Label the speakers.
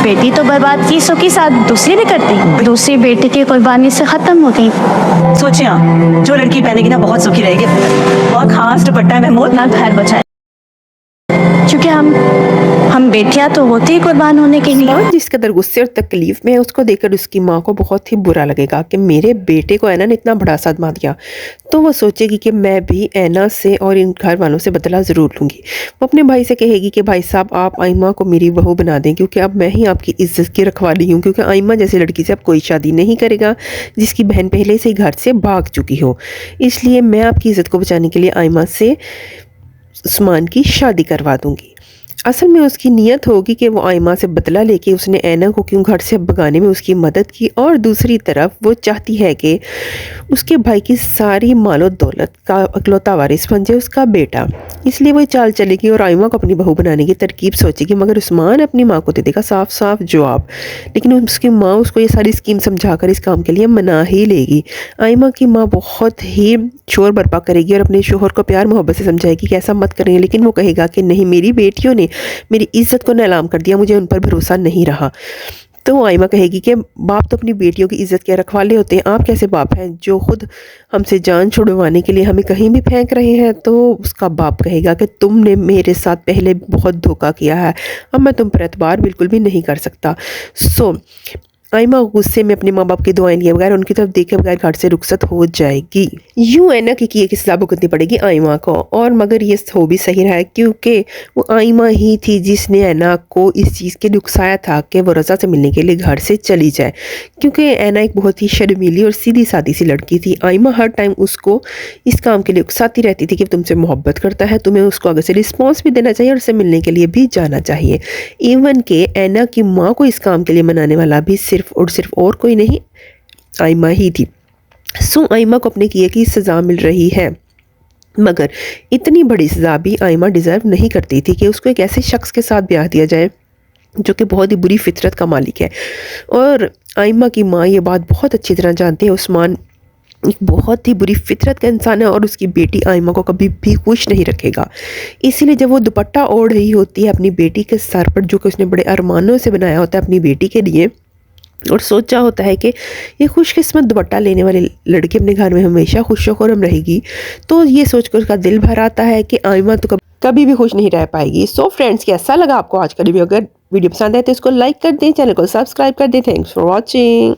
Speaker 1: बेटी तो बर्बाद की, सो के साथ दूसरी भी करती, दूसरी बेटी की कुर्बानी से खत्म हो गई।
Speaker 2: सोचिए आप, जो लड़की पहनेगी ना बहुत सुखी रहेगी। और खास दुपट्टा है महमूद।
Speaker 1: ना घर बचाए, क्योंकि हम बेटियां तो होती ही कुर्बान होने के लिए।
Speaker 3: उस्मान जिस कदर गुस्से और तकलीफ में है, उसको देखकर उसकी माँ को बहुत ही बुरा लगेगा कि मेरे बेटे को ऐना ने इतना बड़ा सदमा दिया। तो वो सोचेगी कि मैं भी ऐना से और इन घर वालों से बदला ज़रूर लूँगी। वो अपने भाई से कहेगी कि भाई साहब आप आइमा को मेरी बहू बना दें, क्योंकि अब मैं ही आपकी इज्जत की रखवाली हूँ, क्योंकि आइमा जैसी लड़की से अब कोई शादी नहीं करेगा जिसकी बहन पहले से ही घर से भाग चुकी हो। इसलिए मैं आपकी इज़्ज़त को बचाने के लिए आइमा से उस्मान की शादी करवा दूँगी। असल में उसकी नीयत होगी कि वो आइमा से बदला लेके उसने ऐना को क्यों घर से भगाने में उसकी मदद की, और दूसरी तरफ वो चाहती है कि उसके भाई की सारी मालो दौलत का अकलौता वारिस बन जाए उसका बेटा। इसलिए वो चाल चलेगी और आइमा को अपनी बहू बनाने की तरकीब सोचेगी। मगर उस्मान अपनी माँ को दे देगा साफ साफ जवाब, लेकिन उसकी माँ उसको ये सारी स्कीम समझाकर इस काम के लिए मना ही लेगी। आइमा की माँ बहुत ही शोर बर्पा करेगी और अपने शोहर को प्यार मोहब्बत से समझाएगी कि ऐसा मत करें, लेकिन वो कहेगा कि नहीं, मेरी बेटियों ने मेरी इज्जत को नीलाम कर दिया, मुझे उन पर भरोसा नहीं रहा। तो आइमा कहेगी कि बाप तो अपनी बेटियों की इज़्ज़त के रखवाले होते हैं, आप कैसे बाप हैं जो खुद हमसे जान छुड़वाने के लिए हमें कहीं भी फेंक रहे हैं। तो उसका बाप कहेगा कि तुमने मेरे साथ पहले बहुत धोखा किया है, अब मैं तुम पर एतबार बिल्कुल भी नहीं कर सकता। आइमा गुस्से में अपने माँ बाप की दुआएं लिए बगैर, उनकी तरफ देखे बगैर घर से रुखसत हो जाएगी। यूं ऐना की किए की सज़ा भुगतनी पड़ेगी आइमा को, और मगर ये हो भी सही रहा है, क्योंकि वो आइमा ही थी जिसने ऐना को इस चीज़ के उकसाया था कि वो रज़ा से मिलने के लिए घर से चली जाए, क्योंकि ऐना एक बहुत ही शर्मीली और सीधी सादी सी लड़की थी। आइमा हर टाइम उसको इस काम के लिए उकसाती रहती थी कि तुमसे मोहब्बत करता है, तुम्हें उसको आगे से रिस्पॉन्स भी देना चाहिए और उससे मिलने के लिए भी जाना चाहिए। इवन के ऐना की माँ को इस काम के लिए मनाने वाला भी सिर्फ और कोई नहीं, आइमा ही थी। आइमा को अपने किए की सज़ा मिल रही है, मगर इतनी बड़ी सज़ा भी आइमा डिज़र्व नहीं करती थी कि उसको एक ऐसे शख्स के साथ ब्याह दिया जाए जो कि बहुत ही बुरी फितरत का मालिक है। और आइमा की माँ ये बात बहुत अच्छी तरह जानती है, उस्मान एक बहुत ही बुरी फितरत का इंसान है और उसकी बेटी आइमा को कभी भी खुश नहीं रखेगा। इसीलिए जब वो दुपट्टा ओढ़ रही होती है अपनी बेटी के सर पर, जो कि उसने बड़े अरमानों से बनाया होता है अपनी बेटी के लिए, और सोचा होता है कि ये खुशकिस्मत दुपट्टा लेने वाली लड़की अपने घर में हमेशा खुश व खुर्रम रहेगी, तो ये सोचकर उसका दिल भर आता है कि आइमा तो कभी भी खुश नहीं रह पाएगी। सो फ्रेंड्स, कैसा लगा आपको आज का रिव्यू? अगर वीडियो पसंद आए तो इसको लाइक कर दें, चैनल को सब्सक्राइब कर दें। Thanks for watching.